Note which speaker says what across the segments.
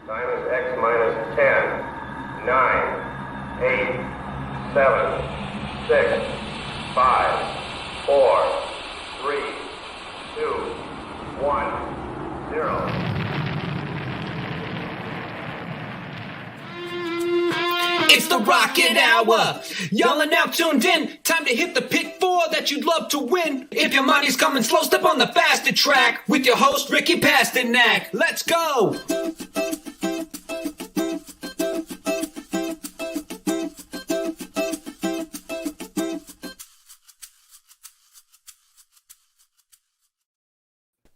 Speaker 1: Time is X minus 10, 9, 8, 7, 6, 5, 4, 3, 2, 1, 0.
Speaker 2: It's the Rocket Hour. Y'all are now tuned in. Time to hit the pick four that you'd love to win. If your money's coming slow, step on the faster track with your host, Ricky Pasternak. Let's go.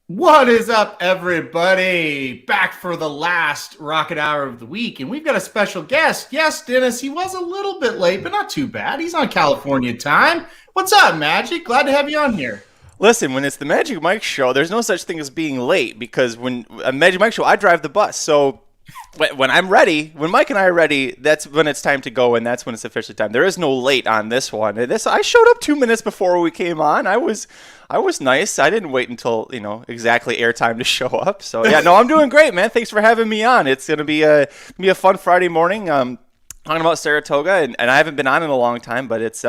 Speaker 3: What is up, everybody? Back for the last Rocket Hour of the week, and we've got a special guest. Yes, Dennis, he was a little bit late, but not too bad. He's on California time. What's up, Magic? Glad to have you on here.
Speaker 4: Listen, when it's the Magic Mike Show, there's no such thing as being late, because when a Magic Mike Show, I drive the bus. So when I'm ready, when Mike and I are ready, that's when it's time to go, and that's when it's officially time. There is no late on this one. I showed up 2 minutes before we came on. I was nice. I didn't wait until, exactly airtime to show up. So yeah, no, I'm doing great, man. Thanks for having me on. It's gonna be a fun Friday morning. Talking about Saratoga, and I haven't been on in a long time, but it's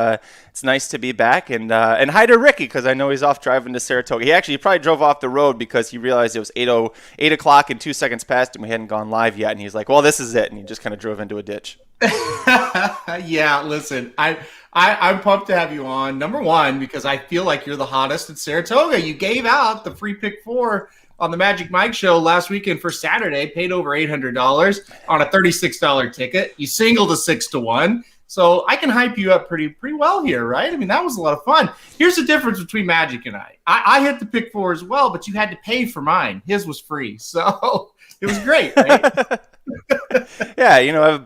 Speaker 4: nice to be back. And hi to Ricky, because I know he's off driving to Saratoga. He probably drove off the road because he realized it was 8 o'clock and 2 seconds past, and we hadn't gone live yet. And he's like, "Well, this is it," and he just kind of drove into a ditch.
Speaker 3: Yeah, listen, I'm pumped to have you on. Number one, because I feel like you're the hottest at Saratoga. You gave out the free pick four on the Magic Mike Show last weekend for Saturday, paid over $800 on a $36 ticket. You singled a 6-1. So I can hype you up pretty well here, right? I mean, that was a lot of fun. Here's the difference between Magic and I. I hit the pick four as well, but you had to pay for mine. His was free. So it was great, right?
Speaker 4: Yeah,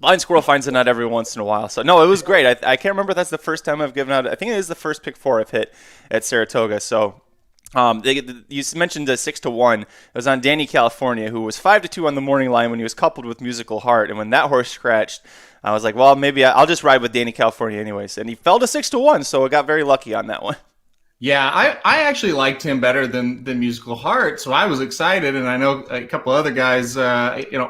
Speaker 4: blind squirrel finds a nut every once in a while. So, no, it was great. I can't remember if that's the first time I've given out. I think it is the first pick four I've hit at Saratoga. So, you mentioned the 6-1. It was on Danny, California, who was 5-2 on the morning line when he was coupled with Musical Heart. And when that horse scratched, I was like, well, maybe I'll just ride with Danny, California anyways. And he fell to 6-1, so I got very lucky on that one.
Speaker 3: Yeah, I actually liked him better than Musical Heart, so I was excited. And I know a couple other guys, on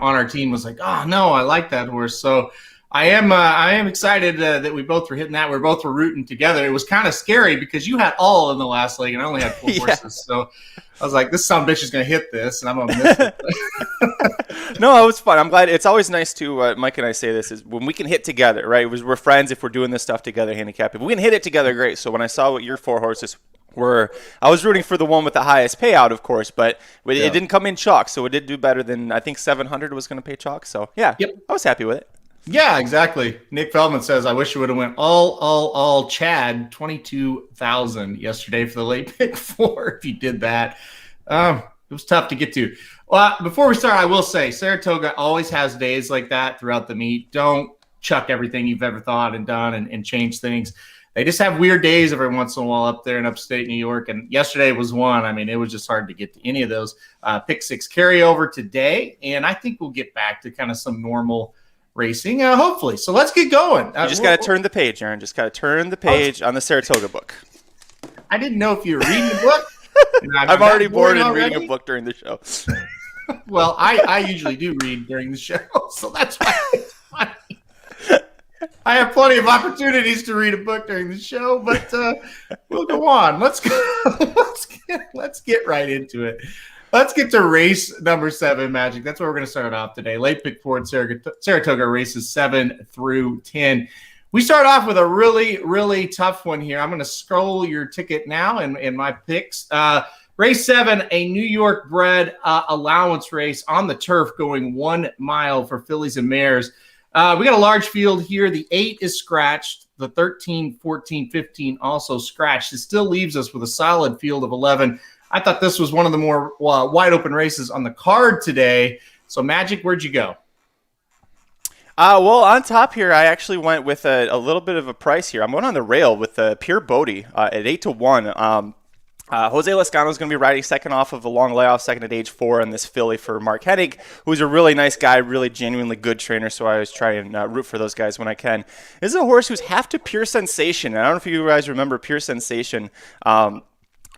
Speaker 3: our team was like, "Oh no, I like that horse." So I am excited that we both were hitting that. We both were rooting together. It was kind of scary because you had all in the last leg, and I only had 4 horses. So I was like, "This son of a bitch is going to hit this, and I'm going to miss it."
Speaker 4: No, it was fun. I'm glad. It's always nice to Mike and I say this is when we can hit together, right? We're friends if we're doing this stuff together, handicap. If we can hit it together, great. So when I saw what your 4 horses were, I was rooting for the one with the highest payout, of course, but it didn't come in chalk, so it did do better than I think 700 was going to pay chalk. So yeah,
Speaker 3: yep.
Speaker 4: I was happy with it.
Speaker 3: Yeah, exactly. Nick Feldman says, "I wish you would have went all Chad 22,000 yesterday for the late pick four if you did that." It was tough to get to. Well, before we start, I will say Saratoga always has days like that throughout the meet. Don't chuck everything you've ever thought and done and change things. They just have weird days every once in a while up there in upstate New York, and yesterday was one. I mean, it was just hard to get to any of those. Pick 6 carryover today, and I think we'll get back to kind of some normal racing, hopefully. So let's get going.
Speaker 4: You just got to turn the page, Aaron. Just got to turn the page on the Saratoga book.
Speaker 3: I didn't know if you were reading the book.
Speaker 4: I'm already bored and reading a book during the show.
Speaker 3: Well, I usually do read during the show, so that's why it's funny. I have plenty of opportunities to read a book during the show, but we'll go on. Let's get right into it. Let's get to race number 7, Magic. That's where we're going to start off today. Late pick forward Saratoga races 7 through 10. We start off with a really, really tough one here. I'm going to scroll your ticket now and my picks. Race 7, a New York bred allowance race on the turf going 1 mile for fillies and mares. We got a large field here. The 8 is scratched. The 13, 14, 15 also scratched. It still leaves us with a solid field of 11. I thought this was one of the more wide open races on the card today. So, Magic, where'd you go?
Speaker 4: Well, on top here, I actually went with a little bit of a price here. I'm going on the rail with Pure Bodie at 8-1. Jose Lascano is going to be riding second off of a long layoff, second at age 4 in this filly for Mark Hennig, who's a really nice guy, really genuinely good trainer, so I always try and root for those guys when I can. This is a horse who's half to Pure Sensation. I don't know if you guys remember Pure Sensation.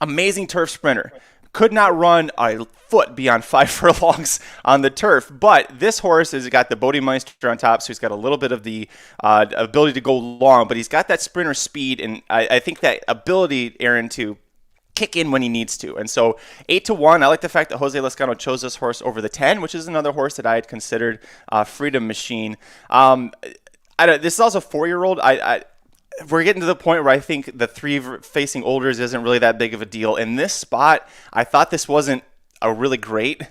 Speaker 4: Amazing turf sprinter. could not run a foot beyond 5 furlongs on the turf. But this horse has got the Bodemeister on top, so he's got a little bit of the ability to go long, but he's got that sprinter speed, and I think that ability, Aaron, to kick in when he needs to. And so 8-1, I like the fact that Jose Lezcano chose this horse over the 10, which is another horse that I had considered, Freedom Machine. This is also a 4-year-old. We're getting to the point where I think the 3 facing olders isn't really that big of a deal. In this spot, I thought this wasn't a really great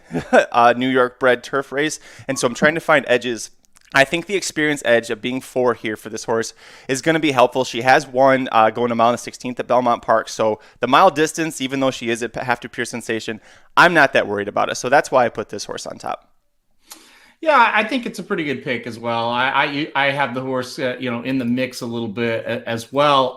Speaker 4: New York bred turf race, and so I'm trying to find edges. I think the experience edge of being 4 here for this horse is going to be helpful. She has won going a mile and 16th at Belmont Park, so the mile distance, even though she is at half to pure sensation, I'm not that worried about it. So that's why I put this horse on top.
Speaker 3: Yeah, I think it's a pretty good pick as well. I have the horse, in the mix a little bit as well.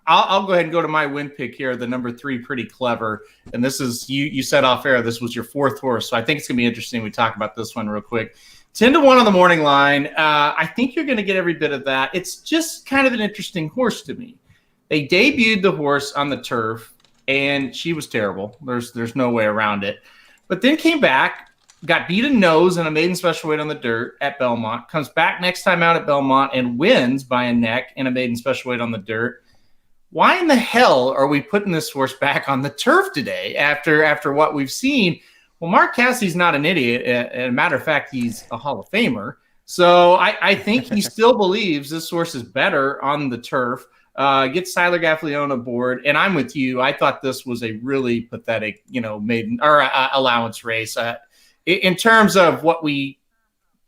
Speaker 3: I'll go ahead and go to my win pick here, the number 3, Pretty Clever. And this is, you said off air, this was your 4th horse. So I think it's going to be interesting. We talk about this one real quick. 10-1 on the morning line. I think you're going to get every bit of that. It's just kind of an interesting horse to me. They debuted the horse on the turf, and she was terrible. There's no way around it. But then came back, got beat a nose in a maiden special weight on the dirt at Belmont, comes back next time out at Belmont and wins by a neck in a maiden special weight on the dirt. Why in the hell are we putting this horse back on the turf today after what we've seen? Well, Mark Cassie's not an idiot. As a matter of fact, he's a Hall of Famer. So I think he still believes this horse is better on the turf. Get Siler Gaffleone aboard, and I'm with you. I thought this was a really pathetic, maiden or allowance race. In terms of what we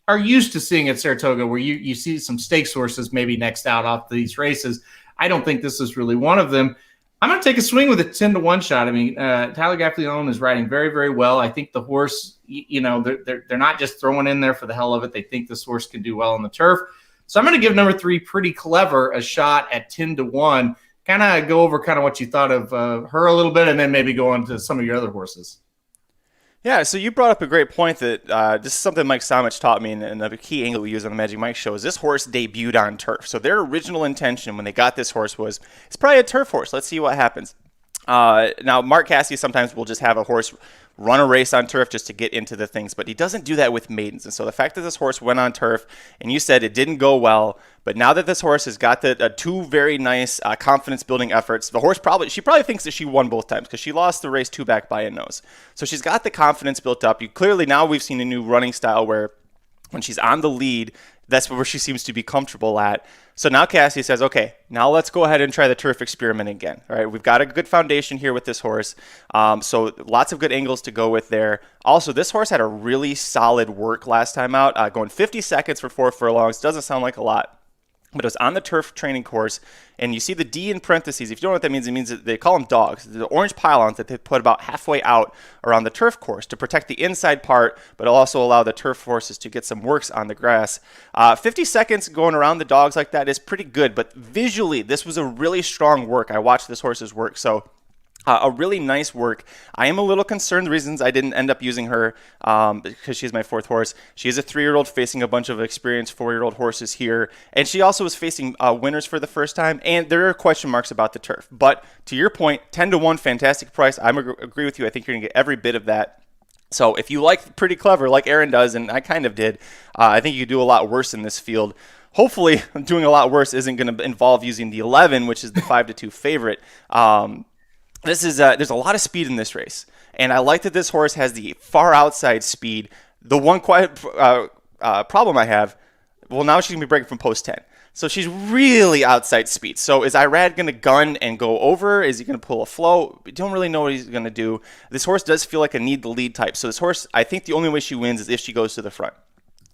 Speaker 3: are used to seeing at Saratoga, where you see some stakes horses maybe next out off these races, I don't think this is really one of them. I'm going to take a swing with a 10-1 shot. I mean, Tyler Gaffleone is riding very, very well. I think the horse, they're not just throwing in there for the hell of it. They think this horse can do well on the turf. So I'm going to give number 3, Pretty Clever, a shot at 10-1. Kind of go over kind of what you thought of her a little bit, and then maybe go on to some of your other horses.
Speaker 4: Yeah, so you brought up a great point that this is something Mike Samich taught me, and a key angle we use on the Magic Mike show is this horse debuted on turf. So their original intention when they got this horse was, it's probably a turf horse. Let's see what happens. Now, Mark Cassidy sometimes will just have a horse run a race on turf just to get into the things, but he doesn't do that with maidens. And so the fact that this horse went on turf, and you said it didn't go well, but now that this horse has got the 2 very nice confidence-building efforts, she probably thinks that she won both times because she lost the race 2 back by a nose. So she's got the confidence built up. Now we've seen a new running style where when she's on the lead, that's where she seems to be comfortable at. So now Cassie says, okay, now let's go ahead and try the turf experiment again. All right, we've got a good foundation here with this horse. So lots of good angles to go with there. Also, this horse had a really solid work last time out, going 50 seconds for 4 furlongs. Doesn't sound like a lot, but it was on the turf training course. And you see the D in parentheses. If you don't know what that means, it means that they call them dogs. The orange pylons that they put about halfway out around the turf course to protect the inside part, but it'll also allow the turf horses to get some works on the grass. 50 seconds going around the dogs like that is pretty good, but visually, this was a really strong work. I watched this horse's work, so a really nice work. I am a little concerned the reasons I didn't end up using her because she's my 4th horse. She is a 3-year-old facing a bunch of experienced 4-year-old horses here. And she also is facing winners for the first time. And there are question marks about the turf. But to your point, 10-1, fantastic price. I agree with you. I think you're going to get every bit of that. So if you like Pretty Clever, like Aaron does, and I kind of did, I think you could do a lot worse in this field. Hopefully, doing a lot worse isn't going to involve using the 11, which is the 5-2 favorite. There's a lot of speed in this race, and I like that this horse has the far outside speed. The one quiet problem I have, well, now she's going to be breaking from post 10. So she's really outside speed. So is Irad going to gun and go over? Is he going to pull a flow? We don't really know what he's going to do. This horse does feel like a need the lead type. So this horse, I think the only way she wins is if she goes to the front.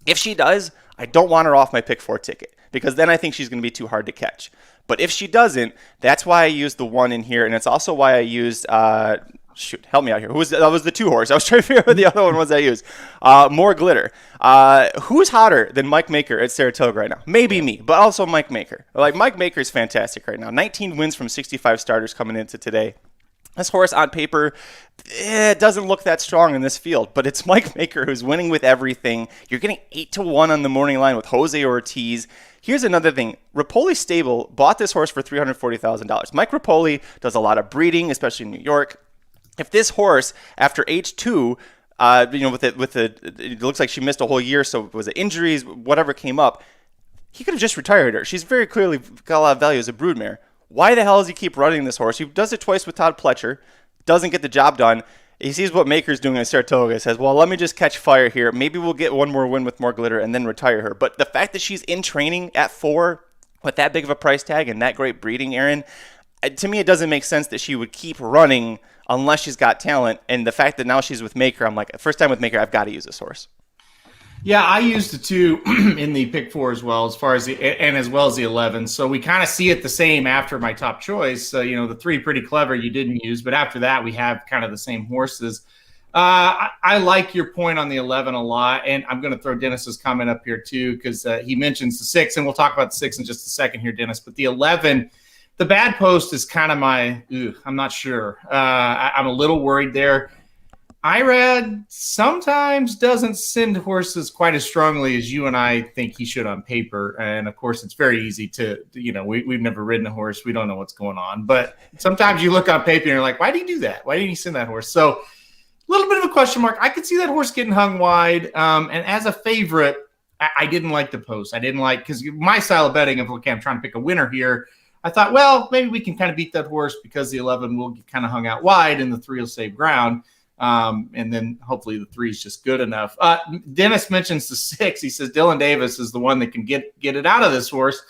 Speaker 4: If she does, I don't want her off my pick 4 ticket because then I think she's going to be too hard to catch. But if she doesn't, that's why I used the 1 in here, and it's also why I used help me out here. That was the 2 horse. I was trying to figure out what the other one was I used. More Glitter. Who's hotter than Mike Maker at Saratoga right now? Maybe me, but also Mike Maker. Like Mike Maker's fantastic right now. 19 wins from 65 starters coming into today. This horse on paper, it doesn't look that strong in this field, but it's Mike Maker who's winning with everything. You're getting 8-1 on the morning line with Jose Ortiz. Here's another thing. Rapoli Stable bought this horse for $340,000. Mike Rapoli does a lot of breeding, especially in New York. If this horse, after age 2, it looks like she missed a whole year, so was it injuries, whatever came up, he could have just retired her. She's very clearly got a lot of value as a broodmare. Why the hell does he keep running this horse? He does it twice with Todd Pletcher, doesn't get the job done. He sees what Maker's doing in Saratoga, says, well, let me just catch fire here. Maybe we'll get one more win with more glitter and then retire her. But the fact that she's in training at 4 with that big of a price tag and that great breeding, Aaron, to me it doesn't make sense that she would keep running unless she's got talent. And the fact that now she's with Maker, I'm like, first time with Maker, I've got to use this horse.
Speaker 3: Yeah, I used the 2 in the pick 4 as well, as well as the 11. So we kind of see it the same after my top choice. The 3 pretty clever you didn't use, but after that we have kind of the same horses. I like your point on the 11 a lot, and I'm going to throw Dennis's comment up here too because he mentions the 6, and we'll talk about the 6 in just a second here, Dennis. But the 11, the bad post is kind of I'm not sure. I'm a little worried there. Irad sometimes doesn't send horses quite as strongly as you and I think he should on paper. And of course, it's very easy to, we've never ridden a horse. We don't know what's going on. But sometimes you look on paper and you're like, why did he do that? Why didn't he send that horse? So a little bit of a question mark. I could see that horse getting hung wide. And as a favorite, I didn't like the post. I didn't like, because my style of betting, okay, I'm trying to pick a winner here. I thought, well, maybe we can kind of beat that horse because the 11 will get kind of hung out wide and the 3 will save ground. And then hopefully the 3 is just good enough. Dennis mentions the 6. He says Dylan Davis is the one that can get it out of this horse.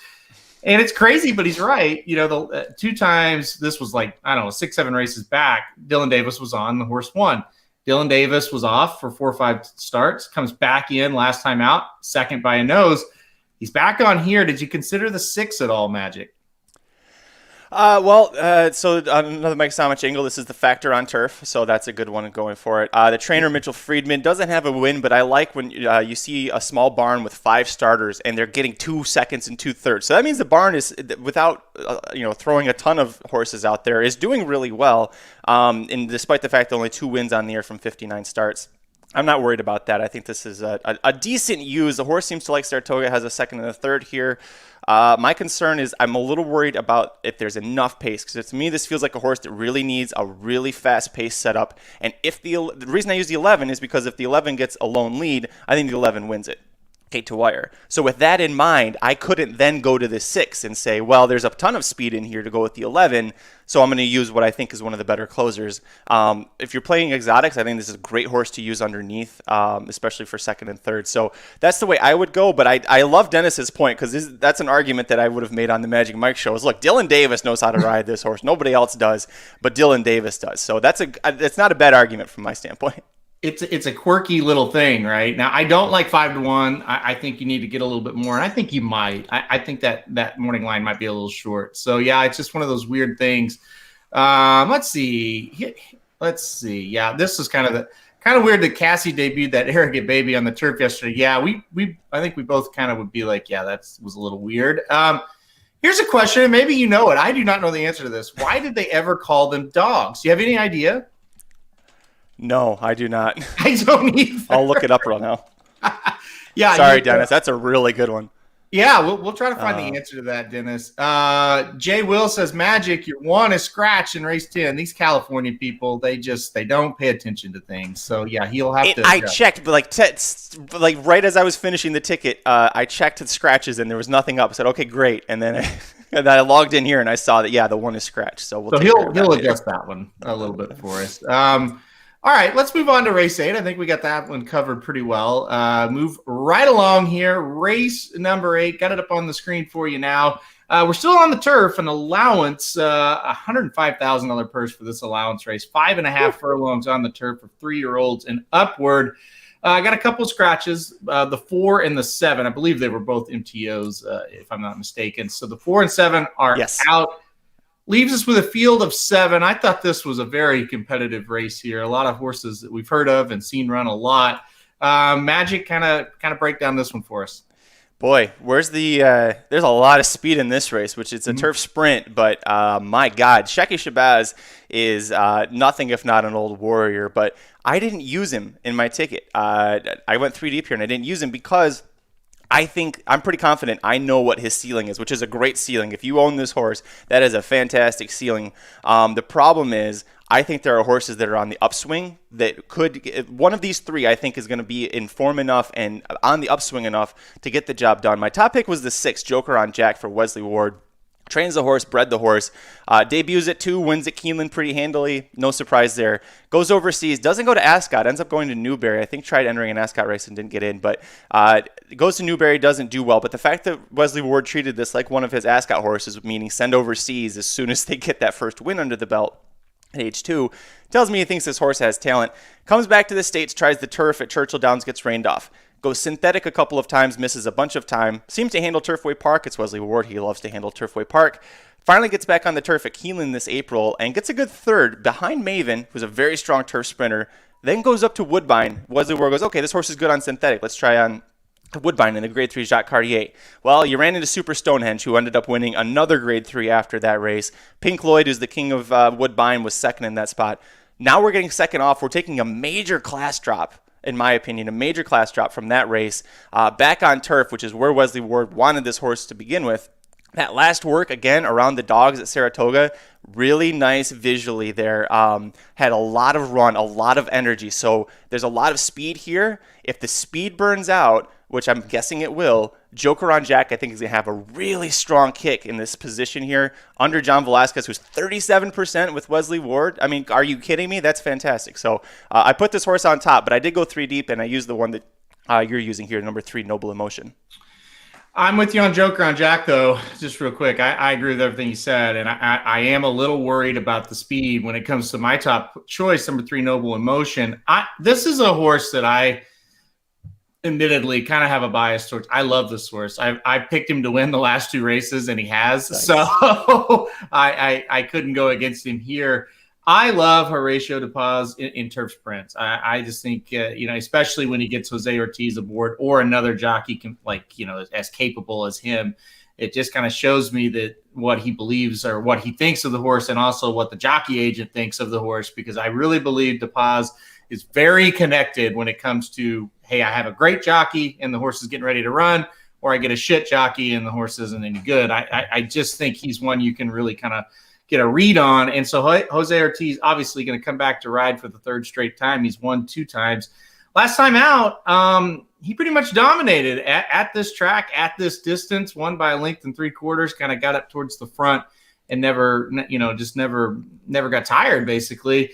Speaker 3: And it's crazy, but he's right. The 2 times, this was 6-7 races back, Dylan Davis was on, the horse won. Dylan Davis was off for 4 or 5 starts, comes back in last time out, second by a nose. He's back on here. Did you consider the 6 at all, Magic?
Speaker 4: So another Mike Samich angle, this is the factor on turf, so that's a good one going for it. The trainer, Mitchell Friedman, doesn't have a win, but I like when you see a small barn with 5 starters and they're getting 2 seconds and 2/3. So that means the barn is, without throwing a ton of horses out there, is doing really well, and despite the fact that only 2 wins on the year from 59 starts. I'm not worried about that. I think this is a decent use. The horse seems to like Saratoga, has a 2nd and a 3rd here. My concern is I'm a little worried about if there's enough pace, because to me this feels like a horse that really needs a really fast pace setup. And if the reason I use the 11 is because if the 11 gets a lone lead, I think the 11 wins it. To wire. So with that in mind, I couldn't then go to the 6 and say, well, there's a ton of speed in here to go with the 11, so I'm going to use what I think is one of the better closers. If you're playing exotics, I think this is a great horse to use underneath, especially for 2nd and 3rd. So that's the way I would go, but I love Dennis's point, because that's an argument that I would have made on the Magic Mike show. Is look, Dylan Davis knows how to ride this horse. Nobody else does, but Dylan Davis does. So it's not a bad argument from my standpoint.
Speaker 3: It's a quirky little thing, right? Now, I don't like 5-1. I think you need to get a little bit more, and I think you might. I think that morning line might be a little short. So, yeah, it's just one of those weird things. Let's see. Yeah, this is kind of weird that Cassie debuted that arrogant baby on the turf yesterday. Yeah, I think we both kind of would be like, yeah, that was a little weird. Here's a question, and maybe you know it. I do not know the answer to this. Why did they ever call them dogs? Do you have any idea?
Speaker 4: No, I do not.
Speaker 3: I don't either.
Speaker 4: I'll look it up right now.
Speaker 3: Yeah.
Speaker 4: Sorry, Dennis. That's a really good one.
Speaker 3: Yeah, we'll try to find the answer to that, Dennis. Jay Will says, Magic, your 1 is scratch in race 10. These California people, they don't pay attention to things. So, yeah, he'll have to.
Speaker 4: I checked, but right as I was finishing the ticket, I checked the scratches and there was nothing up. I said, okay, great. And then I logged in here and I saw that, yeah, the 1 is scratched. So
Speaker 3: he'll adjust that one a little bit for us. All right, let's move on to race 8. I think we got that one covered pretty well. Move right along here. Race number 8. Got it up on the screen for you now. We're still on the turf. An allowance, $105,000 purse for this allowance race. 5.5 furlongs on the turf for 3-year-olds and upward. I got a couple scratches, the 4 and the 7. I believe they were both MTOs, if I'm not mistaken. So the 4 and 7 are out. Leaves us with a field of 7. I thought this was a very competitive race here. A lot of horses that we've heard of and seen run a lot. Magic, kind of break down this one for us.
Speaker 4: Boy, where's the there's a lot of speed in this race, which it's a turf sprint, but my God, Shecky Shabazz is nothing if not an old warrior, but I didn't use him in my ticket. I went 3 deep here, and I didn't use him because I think I'm pretty confident I know what his ceiling is, which is a great ceiling. If you own this horse, that is a fantastic ceiling. The problem is I think there are horses that are on the upswing that could, one of these three I think is going to be in form enough and on the upswing enough to get the job done. My top pick was the 6, Joker on Jack for Wesley Ward. Trains the horse, bred the horse, debuts at 2, wins at Keeneland pretty handily. No surprise there. Goes overseas, doesn't go to Ascot, ends up going to Newbury. I think tried entering an Ascot race and didn't get in, but goes to Newbury, doesn't do well. But the fact that Wesley Ward treated this like one of his Ascot horses, meaning send overseas as soon as they get that first win under the belt at age 2, tells me he thinks this horse has talent. Comes back to the States, tries the turf at Churchill Downs, gets rained off. Goes synthetic a couple of times, misses a bunch of time. Seems to handle Turfway Park. It's Wesley Ward. He loves to handle Turfway Park. Finally gets back on the turf at Keeneland this April and gets a good third behind Maven, who's a very strong turf sprinter. Then goes up to Woodbine. Wesley Ward goes, okay, this horse is good on synthetic. Let's try on Woodbine in the Grade 3 Jacques Cartier. Well, you ran into Super Stonehenge, who ended up winning another Grade 3 after that race. Pink Lloyd, who's the king of Woodbine, was second in that spot. Now we're getting second off. We're taking a major class drop, in my opinion, a major class drop from that race back on turf, which is where Wesley Ward wanted this horse to begin with. That last work, again, around the dogs at Saratoga, really nice visually there. Had a lot of run, a lot of energy. So there's a lot of speed here. If the speed burns out, which I'm guessing it will, Joker on Jack, I think, is going to have a really strong kick in this position here under John Velasquez, who's 37% with Wesley Ward. I mean, are you kidding me? That's fantastic. So I put this horse on top, but I did go 3 deep, and I used the one that you're using here, number 3, Noble Emotion.
Speaker 3: I'm with you on Joker on Jack, though. Just real quick, I agree with everything you said, and I am a little worried about the speed when it comes to my top choice, number 3, Noble Emotion. This is a horse that I admittedly kind of have a bias towards. I love this horse. I picked him to win the last 2 races, and he has. Nice. So I couldn't go against him here. I love Horatio de Paz in turf sprints. I just think, especially when he gets Jose Ortiz aboard or another jockey as capable as him, it just kind of shows me that what he believes or what he thinks of the horse, and also what the jockey agent thinks of the horse, because I really believe de Paz is very connected when it comes to, hey, I have a great jockey and the horse is getting ready to run, or I get a shit jockey and the horse isn't any good. I just think he's one you can really kind of get a read on. And so Jose Ortiz obviously going to come back to ride for the 3rd straight time. He's won 2 times. Last time out, he pretty much dominated at this track, at this distance, won by a length and 3/4, kind of got up towards the front and never got tired, basically.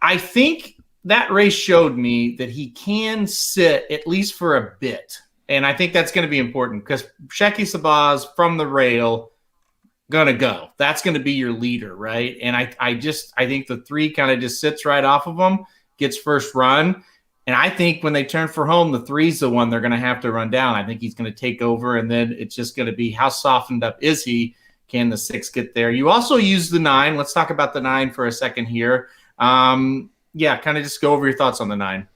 Speaker 3: I think that race showed me that he can sit at least for a bit. And I think that's going to be important because Shecky Shabazz from the rail, going to go. That's going to be your leader, right? And I think the 3 kind of just sits right off of him, gets first run. And I think when they turn for home, the 3's the one they're going to have to run down. I think he's going to take over, and then it's just going to be how softened up is he? Can the 6 get there? You also use the 9. Let's talk about the 9 for a second here. Kind of just go over your thoughts on the 9.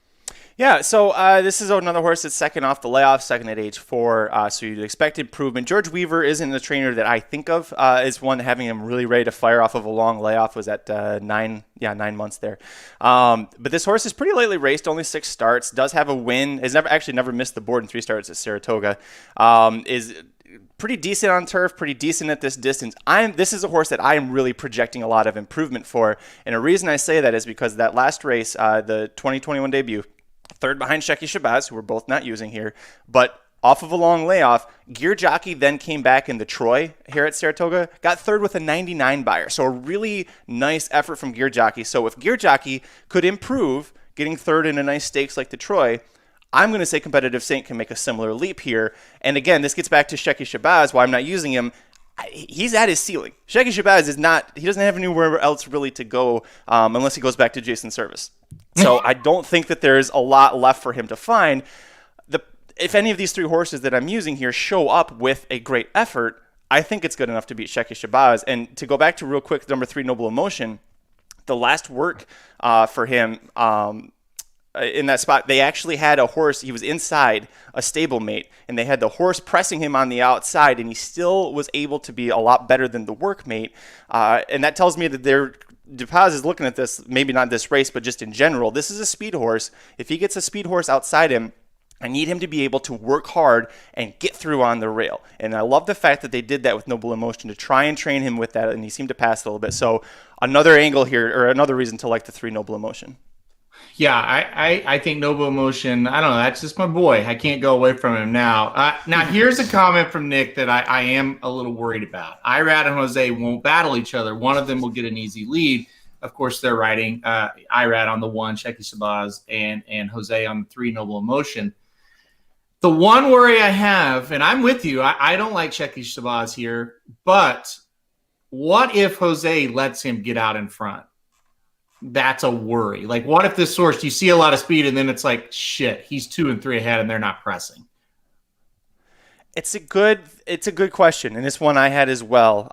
Speaker 4: Yeah, so this is another horse that's second off the layoff, second at age 4, so you'd expect improvement. George Weaver isn't the trainer that I think of as one having him really ready to fire off of a long layoff. Was at 9 months there. But this horse is pretty lately raced, only 6 starts, does have a win, has never missed the board in 3 starts at Saratoga, is pretty decent on turf, pretty decent at this distance. This is a horse that I am really projecting a lot of improvement for, and a reason I say that is because that last race, the 2021 debut, 3rd behind Shecky Shabazz, who we're both not using here, but off of a long layoff, Gear Jockey then came back in the Troy here at Saratoga, got 3rd with a 99 buyer. So a really nice effort from Gear Jockey. So if Gear Jockey could improve, getting 3rd in a nice stakes like the Troy, I'm going to say Competitive Saint can make a similar leap here. And again, this gets back to Shecky Shabazz, why I'm not using him. He's at his ceiling. Shecky Shabazz he doesn't have anywhere else really to go unless he goes back to Jason Service. So I don't think that there's a lot left for him to find. If any of these 3 horses that I'm using here show up with a great effort, I think it's good enough to beat Shecky Shabazz. And to go back to real quick, number 3, Noble Emotion, the last work for him in that spot, they actually had a horse. He was inside a stablemate, and they had the horse pressing him on the outside, and he still was able to be a lot better than the workmate. And that tells me that DePaz is looking at this, maybe not this race, but just in general. This is a speed horse. If he gets a speed horse outside him, I need him to be able to work hard and get through on the rail. And I love the fact that they did that with Noble Emotion to try and train him with that, and he seemed to pass a little bit. So another angle here, or another reason to like the 3 Noble Emotion.
Speaker 3: Yeah, I think Noble Emotion, I don't know, that's just my boy. I can't go away from him now. Now, here's a comment from Nick that I am a little worried about. Irad and Jose won't battle each other. One of them will get an easy lead. Of course, they're riding Irad on the 1, Checky Shabazz, and Jose on the 3, Noble Emotion. The one worry I have, and I'm with you, I don't like Checky Shabazz here, but what if Jose lets him get out in front? That's a worry. Like, what if this horse, you see a lot of speed, and then it's like, shit, he's 2 and 3 ahead, and they're not pressing?
Speaker 4: It's a good question, and this one I had as well.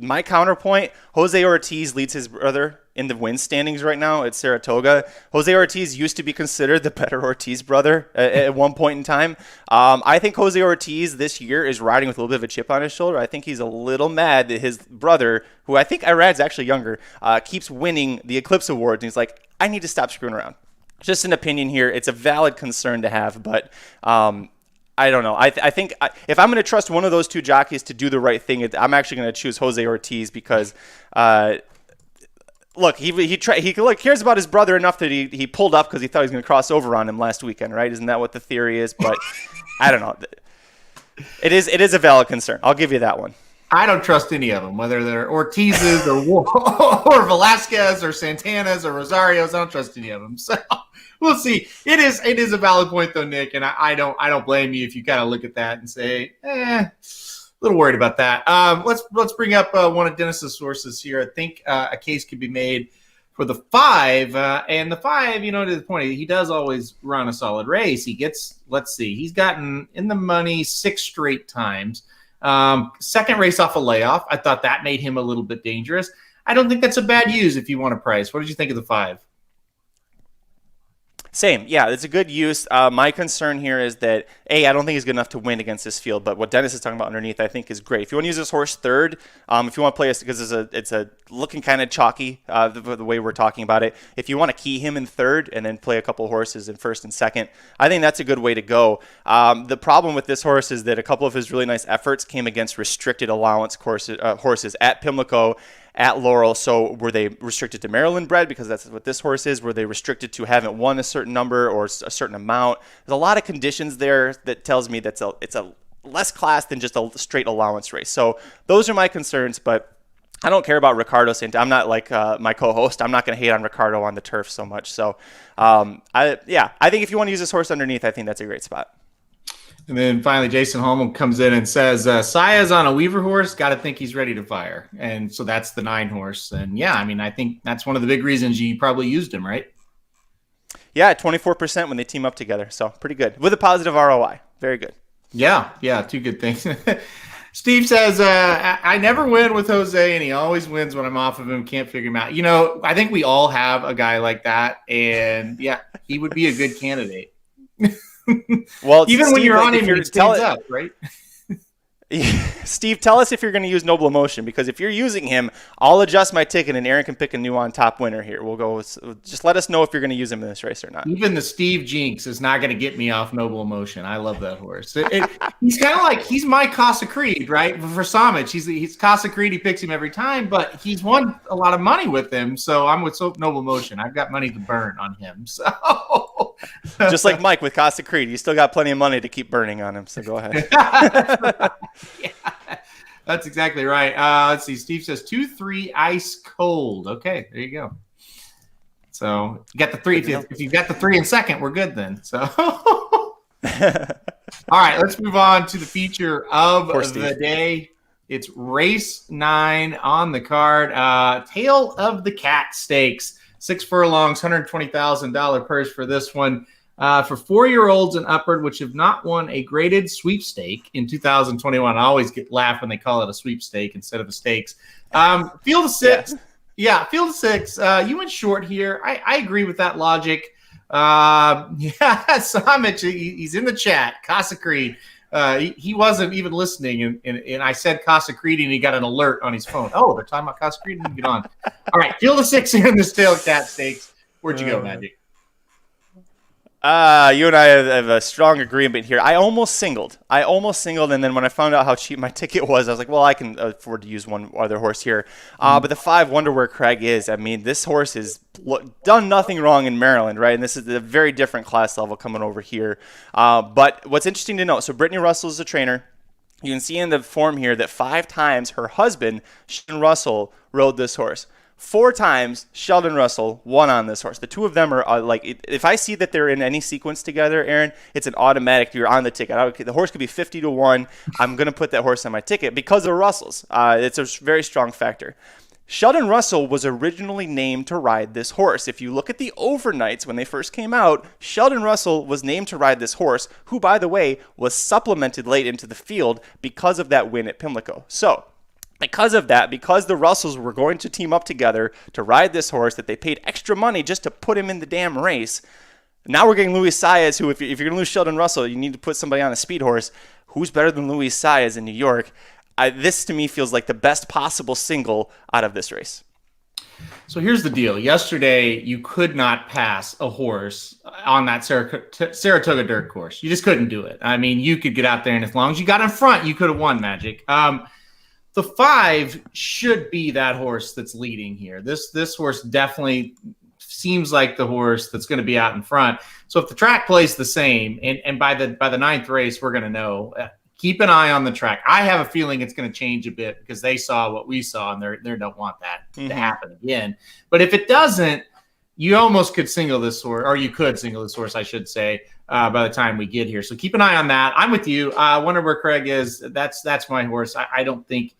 Speaker 4: My counterpoint: Jose Ortiz leads his brother in the win standings right now at Saratoga. Jose Ortiz used to be considered the better Ortiz brother at one point in time. I think Jose Ortiz this year is riding with a little bit of a chip on his shoulder. I think he's a little mad that his brother, who I think Irad's actually younger, keeps winning the Eclipse Awards, and he's like, I need to stop screwing around. Just an opinion here. It's a valid concern to have, but I don't know. I think if I'm going to trust one of those 2 jockeys to do the right thing, I'm actually going to choose Jose Ortiz because, look, he cares about his brother enough that he pulled up because he thought he was going to cross over on him last weekend, right? Isn't that what the theory is? But I don't know. It is a valid concern. I'll give you that one.
Speaker 3: I don't trust any of them, whether they're Ortiz's or Velasquez or Santana's or Rosario's. I don't trust any of them. So we'll see. It is a valid point though, Nick, and I don't blame you if you kind of look at that and say, a little worried about that. Let's bring up one of Dennis's sources here. I think a case could be made for the 5, and the 5, to the point, he does always run a solid race. He gets, let's see, he's gotten in the money 6 straight times. Second race off a layoff. I thought that made him a little bit dangerous. I don't think that's a bad use if you want to price. What did you think of the 5?
Speaker 4: Same. Yeah, it's a good use. My concern here is that, I don't think he's good enough to win against this field, but what Dennis is talking about underneath, I think is great. If you want to use this horse 3rd, if you want to play us, because it's a looking kind of chalky, the way we're talking about it. If you want to key him in 3rd and then play a couple horses in 1st and 2nd, I think that's a good way to go. The problem with this horse is that a couple of his really nice efforts came against restricted allowance horses at Pimlico, at Laurel. So were they restricted to Maryland bred because that's what this horse is? Were they restricted to haven't won a certain number or a certain amount? There's a lot of conditions there that tells me it's a less class than just a straight allowance race. So those are my concerns, but I don't care about Ricardo Santana. I'm not like my co-host. I'm not going to hate on Ricardo on the turf so much. So I think if you want to use this horse underneath, I think that's a great spot.
Speaker 3: And then finally, Jason Holm comes in and says, Saya's on a Weaver horse. Got to think he's ready to fire. And so that's the 9 horse. And yeah, I mean, I think that's one of the big reasons you probably used him, right?
Speaker 4: Yeah, 24% when they team up together. So pretty good with a positive ROI. Very good.
Speaker 3: Yeah, 2 good things. Steve says, I never win with Jose, and he always wins when I'm off of him. Can't figure him out. I think we all have a guy like that. And yeah, he would be a good candidate. Well, even Steve, when you're on him, he stands up, right?
Speaker 4: Steve, tell us if you're going to use Noble Emotion, because if you're using him, I'll adjust my ticket and Aaron can pick a new on top winner here. We'll go just let us know if you're going to use him in this race or not.
Speaker 3: Even the Steve jinx is not going to get me off Noble Emotion. I love that horse. He's kind of like, he's my Casa Creed, right? For Samich, he's Casa Creed. He picks him every time, but he's won a lot of money with him. So I'm with Noble Emotion. I've got money to burn on him. So
Speaker 4: just like Mike with Casa Creed, you still got plenty of money to keep burning on him. So go ahead.
Speaker 3: Yeah, that's exactly right. Let's see. Steve says 2-3 ice cold. Okay, there you go. So you got the 3. If you've got the 3 in second, we're good then. So all right, let's move on to the feature of the day. It's race 9 on the card. Tail of the Cat Stakes. 6 furlongs, $120,000 purse for this one. For 4-year-olds and upward, which have not won a graded sweepstake in 2021. I always laugh when they call it a sweepstake instead of a stakes. Field of 6. Yeah, field of 6. You went short here. I agree with that logic. Yeah, Samich, he's in the chat. Casa Creed. He wasn't even listening, and I said Casa Creed, and he got an alert on his phone. Oh, they're talking about Casa Creed. Get on. All right, field of 6 here in the Stale Cat Stakes. Where'd you go, Magic?
Speaker 4: You and I have a strong agreement here. I almost singled, and then when I found out how cheap my ticket was, I was like, well, I can afford to use one other horse here. But the 5, Wonder Where Craig Is. I mean, this horse has done nothing wrong in Maryland, right? And this is a very different class level coming over here. But what's interesting to note, so Brittany Russell is a trainer. You can see in the form here that 5 times her husband, Sheldon Russell, rode this horse. 4 times Sheldon Russell won on this horse. The two of them are like, if I see that they're in any sequence together, Aaron, it's an automatic. You're on the ticket. The horse could be 50-1. I'm going to put that horse on my ticket because of Russells. It's a very strong factor. Sheldon Russell was originally named to ride this horse. If you look at the overnights when they first came out, Sheldon Russell was named to ride this horse, who, by the way, was supplemented late into the field because of that win at Pimlico. So, because of that, because the Russells were going to team up together to ride this horse that they paid extra money just to put him in the damn race, now we're getting Luis Saez, who, if you're going to lose Sheldon Russell, you need to put somebody on a speed horse. Who's better than Luis Saez in New York? This, to me, feels like the best possible single out of this race.
Speaker 3: So here's the deal. Yesterday, you could not pass a horse on that Saratoga dirt course. You just couldn't do it. I mean, you could get out there, and as long as you got in front, you could have won, Magic. The 5 should be that horse that's leading here. This horse definitely seems like the horse that's going to be out in front. So if the track plays the same, and by the 9th race, we're going to know. Keep an eye on the track. I have a feeling it's going to change a bit because they saw what we saw, and they don't want that to happen again. But if it doesn't, you almost could single this horse, or you could single this horse, I should say, by the time we get here. So keep an eye on that. I'm with you. Wonder Where Craig Is. That's my horse. I don't think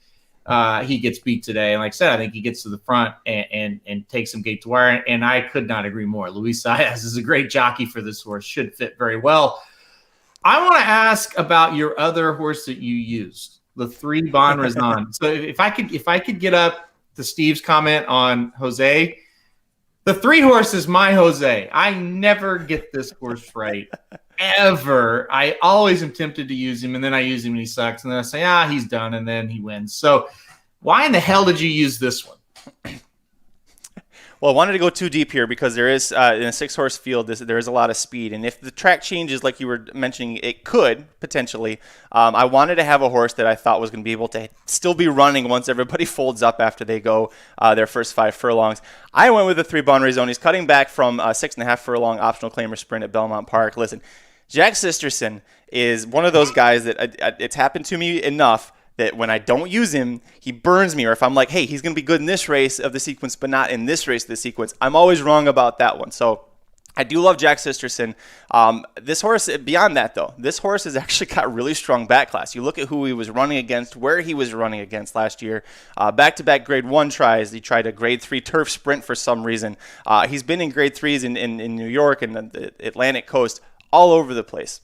Speaker 3: he gets beat today. And like I said, I think he gets to the front and takes some gate to wire. And I could not agree more. Luis Saez is a great jockey for this horse. Should fit very well. I want to ask about your other horse that you used, the 3 Bon Razon. So if I could get up to Steve's comment on Jose, the 3 horse is my Jose. I never get this horse right, ever. I always am tempted to use him, and then I use him and he sucks, and then I say, he's done, and then he wins. So why in the hell did you use this one?
Speaker 4: Well, I wanted to go too deep here because there is, in a 6-horse field, there is a lot of speed. And if the track changes, like you were mentioning, it could potentially. I wanted to have a horse that I thought was going to be able to still be running once everybody folds up after they go their first 5 furlongs. I went with the 3 Bon Razon. He's cutting back from 6.5 furlong optional claimer sprint at Belmont Park. Listen, Jack Sisterson is one of those guys that it's happened to me enough that when I don't use him, he burns me. Or if I'm like, hey, he's going to be good in this race of the sequence, but not in this race of the sequence, I'm always wrong about that one. So I do love Jack Sisterson. This horse, beyond that though, this horse has actually got really strong back class. You look at who he was running against, where he was running against last year. Back-to-back grade 1 tries. He tried a grade 3 turf sprint for some reason. He's been in grade 3s in New York and the Atlantic coast, all over the place.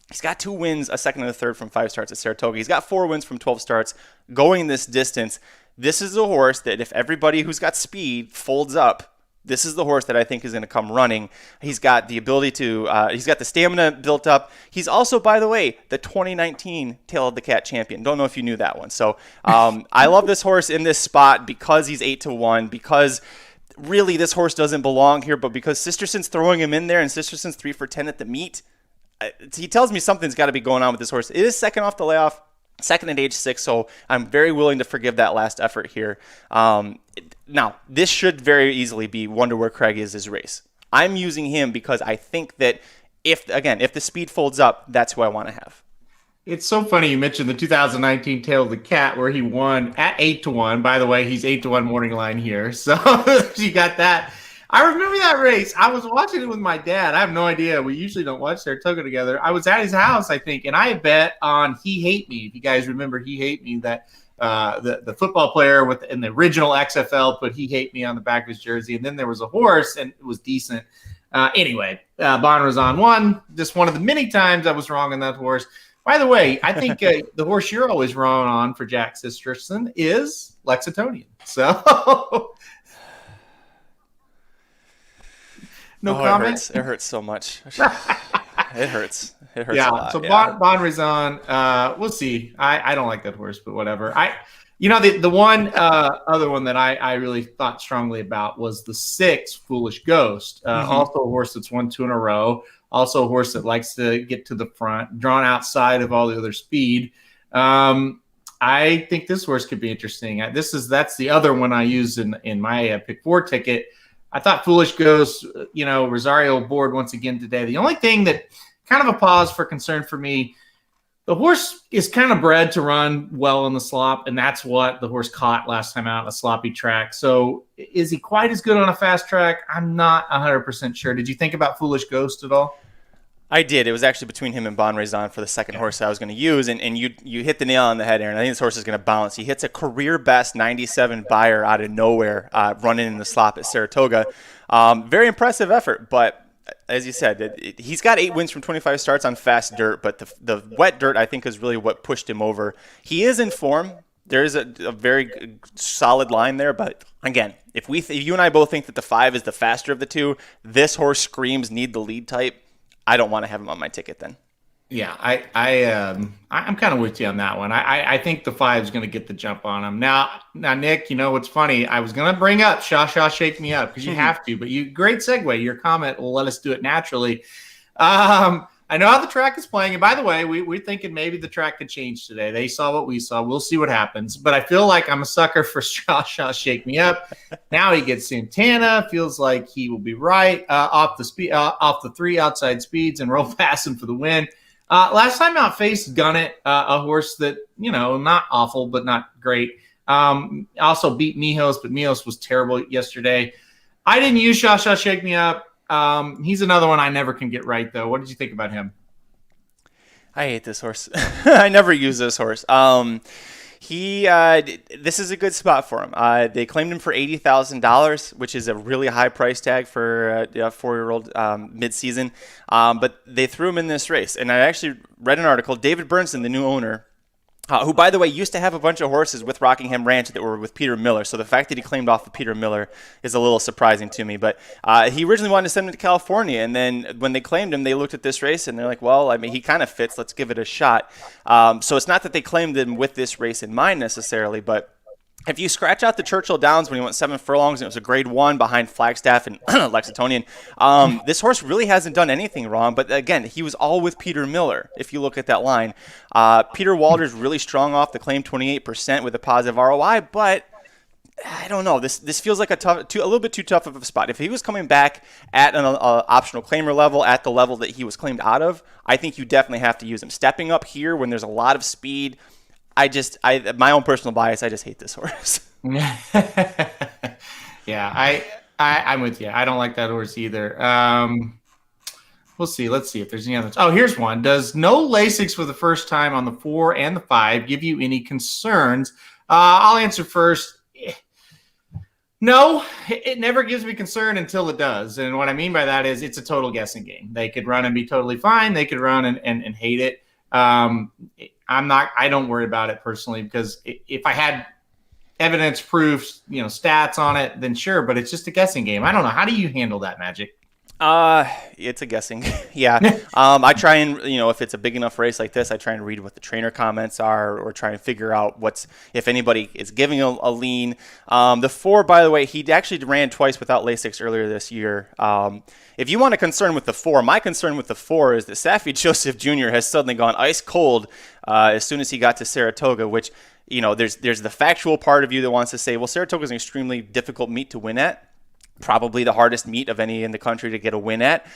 Speaker 4: He's got 2 wins, a second and a third from 5 starts at Saratoga. He's got 4 wins from 12 starts going this distance. This is a horse that if everybody who's got speed folds up, this is the horse that I think is going to come running. He's got the ability to, he's got the stamina built up. He's also, by the way, the 2019 Tail of the Cat champion. Don't know if you knew that one. So I love this horse in this spot because he's 8-1, because really this horse doesn't belong here, but because Sisterson's throwing him in there and Sisterson's 3 for 10 at the meet, he tells me something's got to be going on with this horse. It is second off the layoff, second at age 6, so I'm very willing to forgive that last effort here. Now, this should very easily be Wonder Where Craig Is his race. I'm using him because I think that if the speed folds up, that's who I want to have.
Speaker 3: It's so funny you mentioned the 2019 Tail of the Cat where he won at 8-1. By the way, he's 8-1 morning line here. So you got that. I remember that race. I was watching it with my dad. I have no idea. We usually don't watch Saratoga together. I was at his house, I think, and I bet on He Hate Me. If you guys remember He Hate Me, that the football player in the original XFL put He Hate Me on the back of his jersey, and then there was a horse, and it was decent. Anyway, Bon Razon won. Just one of the many times I was wrong on that horse. By the way, I think the horse you're always wrong on for Jack Sisterson is Lexingtonian. So No
Speaker 4: Oh,
Speaker 3: comment.
Speaker 4: it hurts. It hurts so much. It hurts. It hurts
Speaker 3: Yeah.
Speaker 4: a lot.
Speaker 3: So
Speaker 4: Yeah.
Speaker 3: Bon Rizon, we'll see. I don't like that horse, but whatever. The one other one that I really thought strongly about was the 6 Foolish Ghost. Also a horse that's won 2 in a row. Also a horse that likes to get to the front, drawn outside of all the other speed. I think this horse could be interesting. That's the other one I used in my pick 4 ticket. I thought Foolish Ghost, Rosario board once again today. The only thing that kind of a pause for concern for me, the horse is kind of bred to run well in the slop, and that's what the horse caught last time out, a sloppy track. So is he quite as good on a fast track? I'm not 100% sure. Did you think about Foolish Ghost at all?
Speaker 4: I did. It was actually between him and Bon Raison for the second horse I was going to use, and you hit the nail on the head, Aaron. I think this horse is going to bounce. He hits a career best 97 buyer out of nowhere, running in the slop at Saratoga. Very impressive effort, but as you said, he's got 8 wins from 25 starts on fast dirt, but the wet dirt I think is really what pushed him over. He is in form. There is a very solid line there, but again, if you and I both think that the 5 is the faster of the two, this horse screams need the lead type. I don't want to have him on my ticket then.
Speaker 3: Yeah, I'm kind of with you on that one. I think the 5 is going to get the jump on him. Now, Nick, what's funny? I was going to bring up Shaw Shake Me Up because you have to, but great segue. Your comment will let us do it naturally. I know how the track is playing, and by the way, we're thinking maybe the track could change today. They saw what we saw. We'll see what happens. But I feel like I'm a sucker for Shaw Shake Me Up. Now he gets Santana. Feels like he will be right off the 3 outside speeds and roll past him for the win. Last time out faced Gunnet, a horse that, not awful, but not great. Also beat Mijos, but Mijos was terrible yesterday. I didn't use Shaw Shake Me Up. He's another one I never can get right, though. What did you think about him?
Speaker 4: I hate this horse. I never use this horse. This is a good spot for him. They claimed him for $80,000, which is a really high price tag for a 4-year-old midseason. But they threw him in this race. And I actually read an article. David Bernson, the new owner, who, by the way, used to have a bunch of horses with Rockingham Ranch that were with Peter Miller. So the fact that he claimed off of Peter Miller is a little surprising to me. But he originally wanted to send him to California. And then when they claimed him, they looked at this race and they're like, well, I mean, he kind of fits. Let's give it a shot. So it's not that they claimed him with this race in mind necessarily, but if you scratch out the Churchill Downs when he went 7 furlongs and it was a grade 1 behind Flagstaff and Lexingtonian, this horse really hasn't done anything wrong. But again, he was all with Peter Miller. If you look at that line, Peter Walter's really strong off the claim, 28% with a positive ROI. But I don't know. This feels like a little bit too tough of a spot. If he was coming back at an optional claimer level, at the level that he was claimed out of, I think you definitely have to use him. Stepping up here when there's a lot of speed, my own personal bias, I just hate this horse.
Speaker 3: Yeah, I'm with you. I don't like that horse either. We'll see. Let's see if there's any others. Oh, here's one. Does no Lasix for the first time on the 4 and the 5 give you any concerns? I'll answer first. No, it never gives me concern until it does. And what I mean by that is it's a total guessing game. They could run and be totally fine. They could run and hate it. I don't worry about it personally because if I had evidence, proofs, stats on it, then sure, but it's just a guessing game. I don't know. How do you handle that, Magic?
Speaker 4: It's a guessing. Yeah. I try and, if it's a big enough race like this, I try and read what the trainer comments are or try and figure out if anybody is giving a lean. The 4, by the way, he actually ran twice without Lasix earlier this year. If you want a concern with the 4, my concern with the 4 is that Safi Joseph Jr. has suddenly gone ice cold as soon as he got to Saratoga, which, there's the factual part of you that wants to say, well, Saratoga is an extremely difficult meet to win at. Probably the hardest meet of any in the country to get a win at.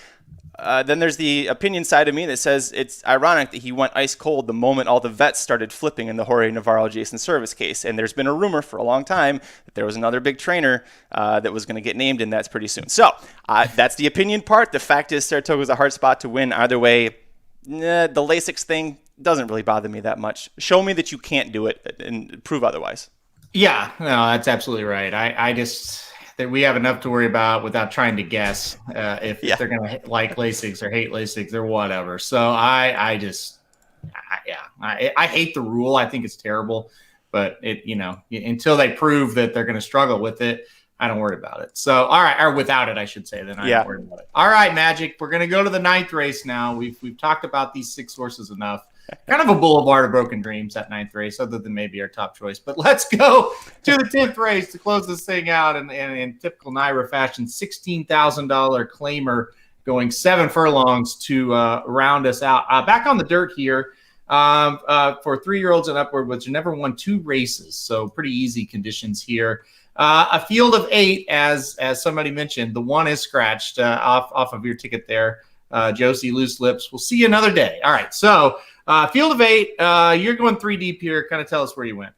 Speaker 4: Then there's the opinion side of me that says it's ironic that he went ice cold the moment all the vets started flipping in the Jorge Navarro Jason Service case. And there's been a rumor for a long time that there was another big trainer that was going to get named in that pretty soon. So that's the opinion part. The fact is Saratoga is a hard spot to win either way. The Lasix thing doesn't really bother me that much. Show me that you can't do it and prove otherwise.
Speaker 3: Yeah, no, that's absolutely right. I just... that we have enough to worry about without trying to guess if they're going to like Lasix or hate Lasix or whatever. So I hate the rule. I think it's terrible, but until they prove that they're going to struggle with it, I don't worry about it. So, all right, or without it, I should say. Then I don't worry about it. All right, Magic. We're gonna go to the 9th race now. We've talked about these 6 horses enough. Kind of a boulevard of broken dreams, that 9th race, other than maybe our top choice. But let's go to the 10th race to close this thing out. And in typical Naira fashion, $16,000 claimer going 7 furlongs to round us out. Back on the dirt here for 3-year-olds and upward, which never won 2 races. So pretty easy conditions here. A field of 8, as somebody mentioned. The 1 is scratched off of your ticket there. Josie Loose Lips. We'll see you another day. All right, so field of 8. You're going 3 deep here. Kind of tell us where you went.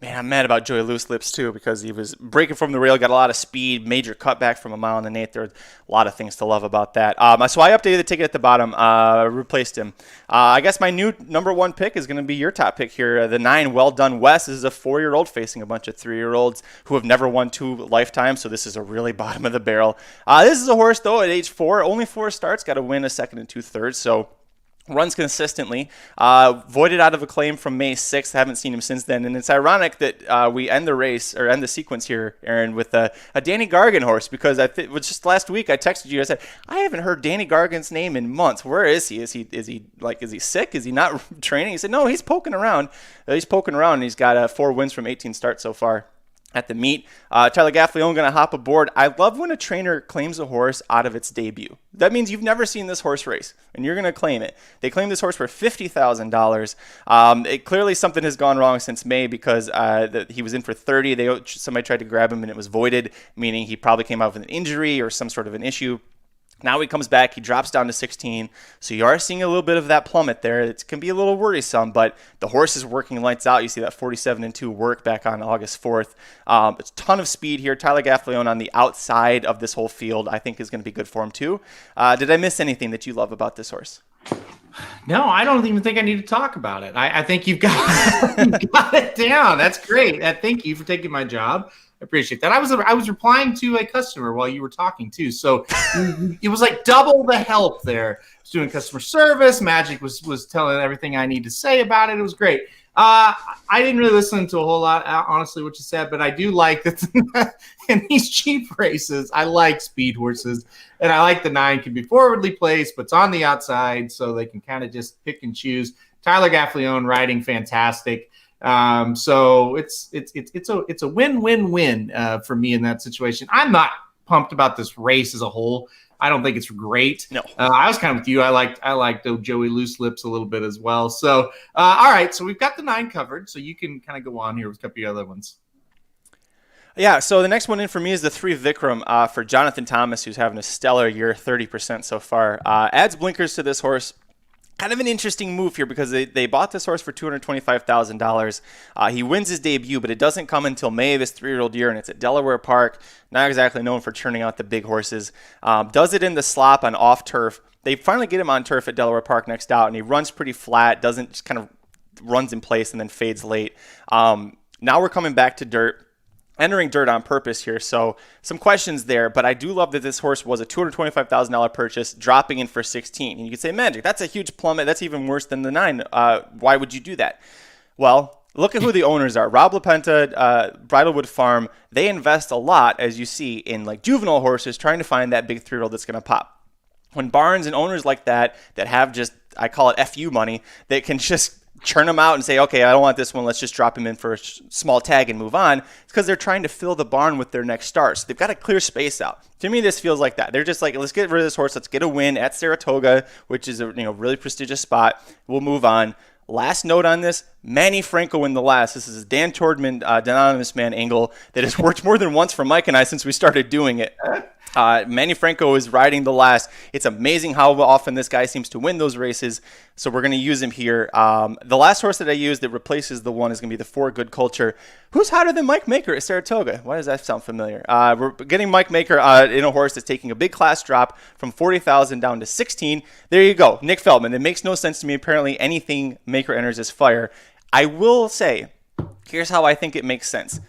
Speaker 4: Man, I'm mad about Joey Loose Lips, too, because he was breaking from the rail, got a lot of speed, major cutback from 1 mile and an eighth. There are a lot of things to love about that. So I updated the ticket at the bottom, replaced him. I guess my new number 1 pick is going to be your top pick here. The 9, Well Done West. This is a 4-year-old facing a bunch of 3-year-olds who have never won 2 lifetimes, so this is a really bottom of the barrel. This is a horse, though, at age 4, only 4 starts, got to win a 2nd and 2/3, so runs consistently, voided out of a claim from May 6th. Haven't seen him since then. And it's ironic that we end the race, or end the sequence here, Aaron, with a Danny Gargan horse, because it was just last week I texted you. I said, I haven't heard Danny Gargan's name in months. Where is he? Is he sick? Is he not training? He said, no, he's poking around. He's poking around, and he's got 4 wins from 18 starts so far at the meet. Tyler Gaffleone going to hop aboard. I love when a trainer claims a horse out of its debut. That means you've never seen this horse race, and you're going to claim it. They claimed this horse for $50,000. Clearly something has gone wrong since May, because he was in for 30. Somebody tried to grab him, and it was voided, meaning he probably came out with an injury or some sort of an issue. Now he comes back, he drops down to 16, so you are seeing a little bit of that plummet there. It can be a little worrisome, but the horse is working lights out. You see that 47-2 work back on August 4th. It's a ton of speed here. Tyler Gaffleone on the outside of this whole field, I think, is going to be good for him too. Did I miss anything that you love about this horse?
Speaker 3: No, I don't even think I need to talk about it. I think you've got, you've got it down. That's great. Thank you for taking my job. I appreciate that. I was replying to a customer while you were talking too, so it was like double the help there. I was doing customer service. Magic was telling everything I need to say about it. It was great. I didn't really listen to a whole lot, honestly, what you said, but I do like that in these cheap races. I like speed horses, and I like the 9 can be forwardly placed, but it's on the outside, so they can kind of just pick and choose. Tyler Gaffleone riding fantastic. So it's a win-win-win for me in that situation. I'm not pumped about this race as a whole. I don't think it's great.
Speaker 4: No,
Speaker 3: I was kind of with you. I liked Joey Loose Lips a little bit as well. So all right, so we've got the 9 covered. So you can kind of go on here with a couple of other ones.
Speaker 4: Yeah, so the next one in for me is the 3 Vikram for Jonathan Thomas, who's having a stellar year, 30% so far. Adds blinkers to this horse. Kind of an interesting move here, because they bought this horse for $225,000. He wins his debut, but it doesn't come until May of his 3-year-old year, and it's at Delaware Park. Not exactly known for churning out the big horses. Does it in the slop on off turf. They finally get him on turf at Delaware Park next out, and he runs pretty flat, just kind of runs in place and then fades late. Now we're coming back to dirt. Entering dirt on purpose here, so some questions there, but I do love that this horse was a $225,000 purchase, dropping in for 16. And you could say, Magic, that's a huge plummet. That's even worse than the 9. Why would you do that? Well, look at who the owners are. Rob LaPenta, Bridlewood Farm. They invest a lot, as you see, in like juvenile horses, trying to find that big 3-year-old that's going to pop. When barns and owners like that have just, I call it FU money, that can just churn them out and say, okay, I don't want this one, let's just drop him in for a small tag and move on. It's because they're trying to fill the barn with their next start. So they've got to clear space out. To me, this feels like that. They're just like, let's get rid of this horse. Let's get a win at Saratoga, which is a really prestigious spot. We'll move on. Last note on this, Manny Franco in the last. This is Dan Tordman, Anonymous Man angle that has worked more than once for Mike and I since we started doing it. Manny Franco is riding the last. It's amazing how often this guy seems to win those races, so we're going to use him here. The last horse that I used that replaces the 1 is going to be the 4 Good Culture. Who's hotter than Mike Maker at Saratoga? Why does that sound familiar? We're getting Mike Maker in a horse that's taking a big class drop from 40,000 down to 16. There you go, Nick Feldman. It makes no sense to me. Apparently, anything Maker enters is fire. I will say, here's how I think it makes sense.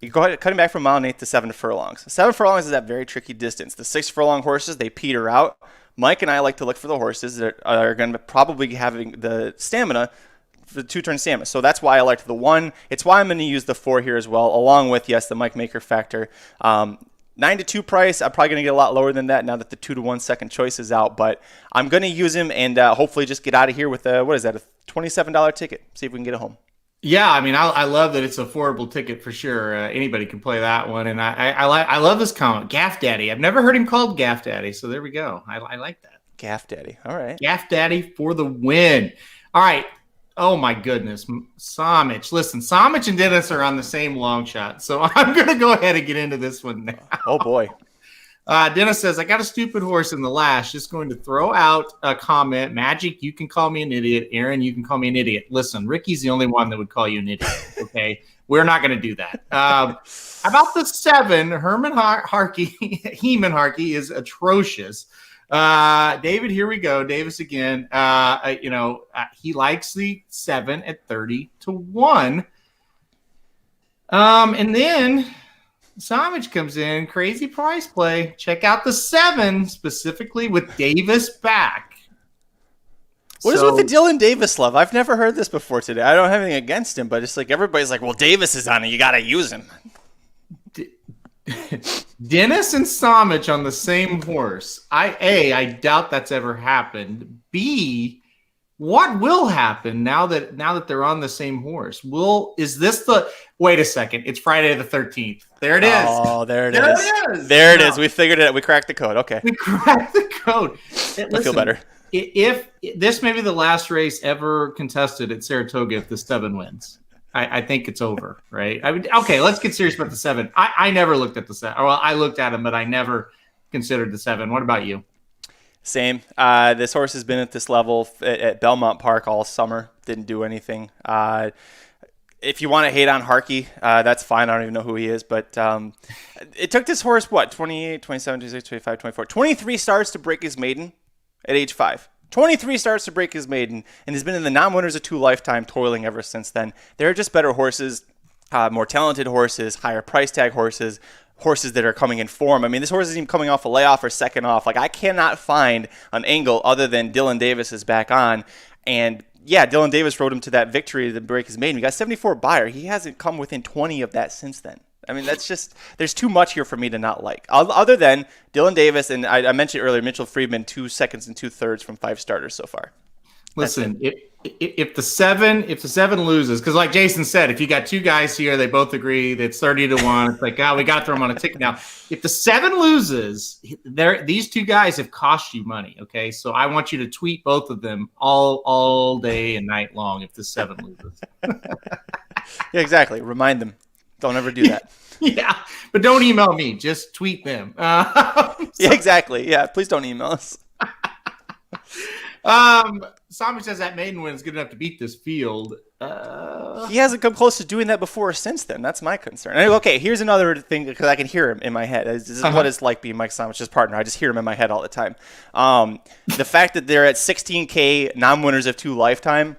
Speaker 4: You go ahead, cutting back from 1 mile and 1/8 to 7 furlongs. 7 furlongs is that very tricky distance. The 6 furlong horses, they peter out. Mike and I like to look for the horses that are going to probably having the stamina the 2-turn Samus. So that's why I liked the 1. It's why I'm going to use the 4 here as well, along with, yes, the Mike Maker factor. 9-2 price. I'm probably going to get a lot lower than that now that the 2-1 second choice is out. But I'm going to use him and hopefully just get out of here with a $27 ticket. See if we can get it home.
Speaker 3: Yeah, I mean, I love that it's an affordable ticket for sure. Anybody can play that one, and I love this comment, Gaff Daddy. I've never heard him called Gaff Daddy, so there we go. I like that.
Speaker 4: Gaff Daddy. All right.
Speaker 3: Gaff Daddy for the win. All right. Oh my goodness, Samich. Listen, Samich and Dennis are on the same long shot, so I'm going to go ahead and get into this one now.
Speaker 4: Oh boy.
Speaker 3: Dennis says, I got a stupid horse in the last. Just going to throw out a comment. Magic, you can call me an idiot. Aaron, you can call me an idiot. Listen, Ricky's the only one that would call you an idiot. Okay. We're not going to do that. About the 7, Heman Harkey is atrocious. David, here we go. Davis again. He likes the 7 at 30-1. And then Samich comes in, crazy price play. Check out the 7 specifically with Davis back.
Speaker 4: What is with the Dylan Davis love? I've never heard this before today. I don't have anything against him, but it's like everybody's like, well, Davis is on it. You got to use him.
Speaker 3: Dennis and Samich on the same horse. I doubt that's ever happened. B, what will happen now that they're on the same horse? Wait a second. It's Friday the 13th. There it is.
Speaker 4: Oh, there it is. We figured it out. We cracked the code. Okay.
Speaker 3: We cracked the code.
Speaker 4: I feel better.
Speaker 3: If this may be the last race ever contested at Saratoga if the 7 wins. I think it's over, right? Okay, let's get serious about the 7. I never looked at the 7. Well, I looked at him, but I never considered the 7. What about you?
Speaker 4: Same. This horse has been at this level at Belmont Park all summer. Didn't do anything. If you want to hate on Harkey, that's fine. I don't even know who he is. But it took this horse, 28, 27, 26, 25, 24, 23 starts to break his maiden at age 5. 23 starts to break his maiden, and has been in the non-winners of 2 lifetime, toiling ever since then. There are just better horses, more talented horses, higher price tag horses that are coming in form. I mean, this horse isn't even coming off a layoff or second off. Like, I cannot find an angle other than Dylan Davis is back on. And yeah, Dylan Davis rode him to that victory to break his maiden. We got 74 buyer. He hasn't come within 20 of that since then. I mean, that's just, there's too much here for me to not like. Other than Dylan Davis, and I mentioned earlier, Mitchell Friedman, 2 seconds and 2/3 from 5 starters so far.
Speaker 3: Listen, if the 7 loses, because like Jason said, if you got 2 guys here, they both agree that it's 30-1. It's like, we got to throw them on a ticket now. If the 7 loses, these 2 guys have cost you money. Okay, so I want you to tweet both of them all day and night long. If the 7 loses,
Speaker 4: yeah, exactly. Remind them. Don't ever do that.
Speaker 3: Yeah, but don't email me. Just tweet them.
Speaker 4: Yeah, exactly. Yeah, please don't email us.
Speaker 3: Samich says that maiden win is good enough to beat this field.
Speaker 4: He hasn't come close to doing that before or since then. That's my concern. And, okay, here's another thing, because I can hear him in my head. This is what it's like being Mike Samich's partner. I just hear him in my head all the time. The fact that they're at 16K non-winners of 2 lifetime,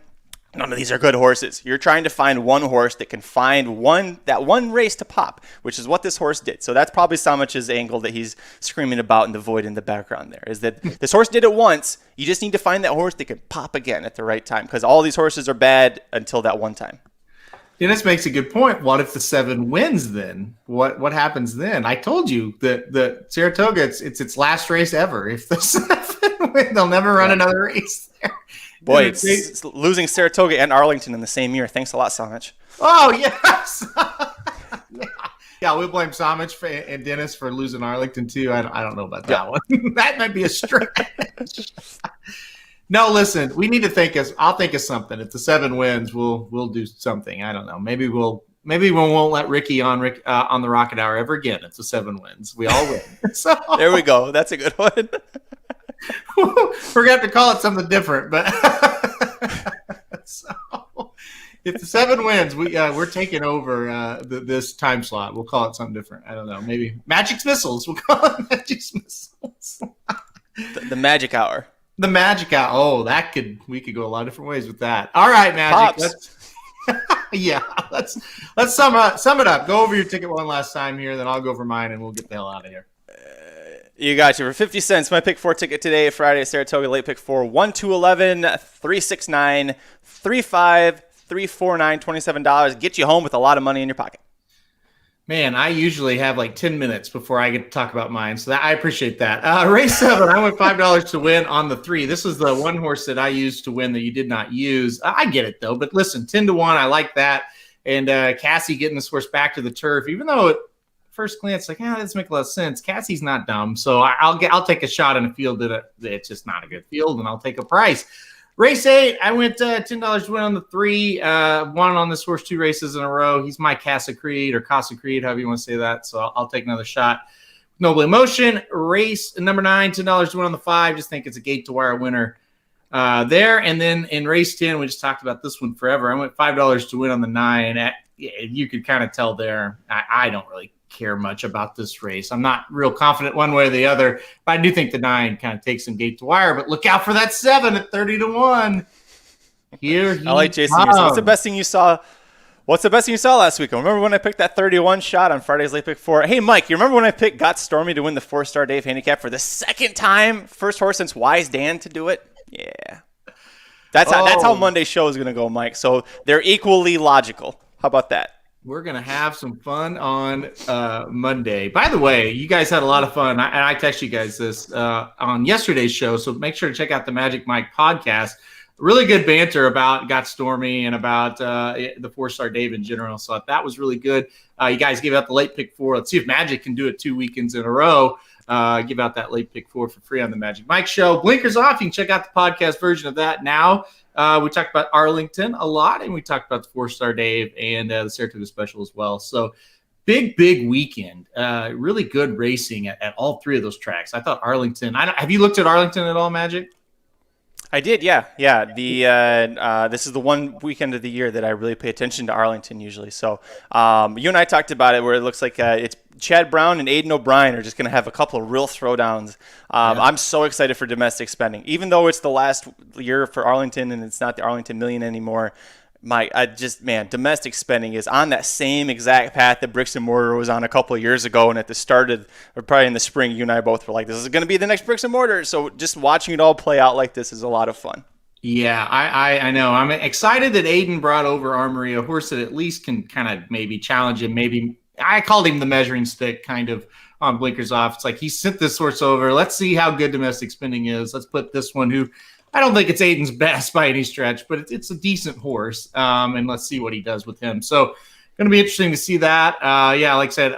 Speaker 4: none of these are good horses. You're trying to find one horse that can find that one race to pop, which is what this horse did. So that's probably Samich's angle that he's screaming about in the void in the background there, is that this horse did it once. You just need to find that horse that can pop again at the right time, because all these horses are bad until that one time.
Speaker 3: Dennis makes a good point. What if the 7 wins then? What happens then? I told you that the Saratoga, it's its last race ever. If the 7 win, they'll never run another race there.
Speaker 4: Boy, it's losing Saratoga and Arlington in the same year. Thanks a lot, Samich.
Speaker 3: Oh, yes. Yeah, we'll blame Samich and Dennis for losing Arlington, too. I don't know about that one. That might be a stretch. No, listen, we need to I'll think of something. If the 7 wins, we'll do something. I don't know. Maybe we won't let Ricky on the Rocket Hour ever again if the 7 wins. We all win. So
Speaker 4: there we go. That's a good one.
Speaker 3: We're gonna have to call it something different, but so if the 7 wins, we're taking over this time slot. We'll call it something different. I don't know, maybe Magic's Missiles. We'll call it Magic's Missiles.
Speaker 4: The Magic Hour.
Speaker 3: The Magic Hour. Oh, we could go a lot of different ways with that. All right, Magic. Let's sum it up. Go over your ticket one last time here, then I'll go over mine, and we'll get the hell out of here.
Speaker 4: You got you. For 50 cents, my pick 4 ticket today, Friday at Saratoga, late pick 4, 1 to 11, 369, 35, 349, $27. Get you home with a lot of money in your pocket.
Speaker 3: Man, I usually have like 10 minutes before I get to talk about mine, so I appreciate that. Race 7, I went $5 to win on the 3. This is the one horse that I used to win that you did not use. I get it, though, but listen, 10 to 1, I like that. And Cassie getting this horse back to the turf, even though at first glance, like, that doesn't make a lot of sense. Cassie's not dumb, so I'll take a shot in a field that it's just not a good field, and I'll take a price. Race 8, I went $10 to win on the 3. Won on this horse 2 races in a row. He's my Casa Creed, however you want to say that. So I'll take another shot. Noble Emotion. Race number 9, $10 to win on the 5. Just think it's a gate to wire winner there. And then in race 10, we just talked about this one forever. I went $5 to win on the 9. You could kind of tell there. I don't really care much about this race. I'm not real confident one way or the other, but I do think the 9 kind of takes some gate to wire. But look out for that 7 at 30 to 1. Here
Speaker 4: I like Jason. What's the best thing you saw? What's the best thing you saw last week? Remember when I picked that 31 shot on Friday's late pick 4? Hey, Mike, you remember when I picked Got Stormy to win the 4-star Dave handicap for the second time? First horse since Wise Dan to do it? Yeah. That's how Monday's show is going to go, Mike. So they're equally logical. How about that?
Speaker 3: We're going to have some fun on Monday. By the way, you guys had a lot of fun. I texted you guys this on yesterday's show, so make sure to check out the Magic Mike podcast. Really good banter about Got Stormy and about the 4-star Dave in general. So that was really good. You guys gave out the late pick 4. Let's see if Magic can do it 2 weekends in a row. Give out that late pick 4 for free on the Magic Mike show. Blinkers off. You can check out the podcast version of that now. We talked about Arlington a lot, and we talked about the 4-star Dave and the Saratoga special as well. So big weekend. Really good racing at all 3 of those tracks. I thought Arlington. Have you looked at Arlington at all, Magic?
Speaker 4: I did, yeah. This is the one weekend of the year that I really pay attention to Arlington usually. So you and I talked about it, where it looks like it's Chad Brown and Aiden O'Brien are just going to have a couple of real throwdowns. I'm so excited for domestic spending, even though it's the last year for Arlington and it's not the Arlington Million anymore. Domestic spending is on that same exact path that Bricks and Mortar was on a couple of years ago. And at the start of, or probably in the spring, you and I both were like, this is going to be the next Bricks and Mortar. So just watching it all play out like this is a lot of fun.
Speaker 3: Yeah, I know. I'm excited that Aiden brought over Armory, a horse that at least can kind of maybe challenge him. Maybe I called him the measuring stick kind of on Blinkers Off. It's like he sent this horse over. Let's see how good domestic spending is. Let's put this one who I don't think it's Aiden's best by any stretch, but it's a decent horse. And let's see what he does with him. So going to be interesting to see that. Like I said,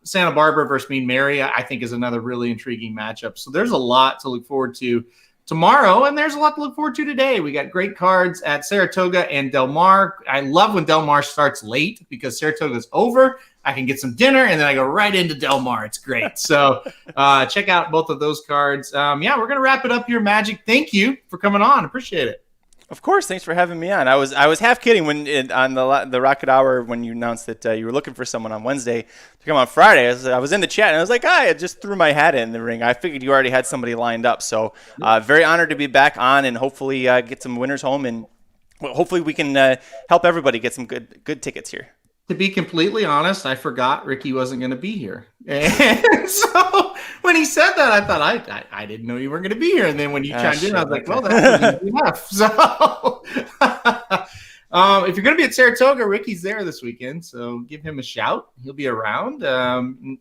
Speaker 3: Santa Barbara versus Mean Mary, I think is another really intriguing matchup. So there's a lot to look forward to tomorrow, and there's a lot to look forward to today. We got great cards at Saratoga and Del Mar. I love when Del Mar starts late because Saratoga's over. I can get some dinner, and then I go right into Del Mar. It's great. So check out both of those cards. We're going to wrap it up here, Magic. Thank you for coming on. Appreciate it.
Speaker 4: Of course, thanks for having me on. I was half kidding when on the Rocket Hour when you announced that you were looking for someone on Wednesday to come on Friday. I was in the chat and I was like, I just threw my hat in the ring. I figured you already had somebody lined up. So very honored to be back on and hopefully get some winners home, and hopefully we can help everybody get some good tickets here.
Speaker 3: To be completely honest, I forgot Ricky wasn't going to be here. And so when he said that, I thought, I didn't know you weren't going to be here. And then when you chimed in, I was like, well, that's enough. So if you're going to be at Saratoga, Ricky's there this weekend. So give him a shout. He'll be around.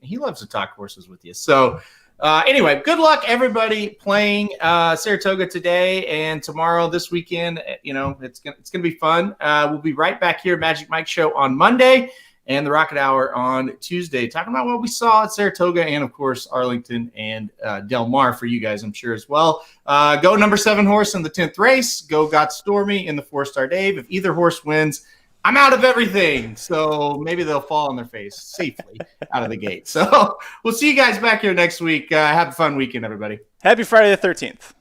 Speaker 3: He loves to talk horses with you. So anyway, good luck, everybody, playing Saratoga today and tomorrow, this weekend. It's gonna be fun. We'll be right back here, Magic Mike Show on Monday and the Rocket Hour on Tuesday, talking about what we saw at Saratoga and, of course, Arlington and Del Mar for you guys, I'm sure, as well. Go number 7 horse in the 10th race. Go Got Stormy in the 4-star Dave. If either horse wins, I'm out of everything. So maybe they'll fall on their face safely out of the gate. So we'll see you guys back here next week. Have a fun weekend, everybody.
Speaker 4: Happy Friday the 13th.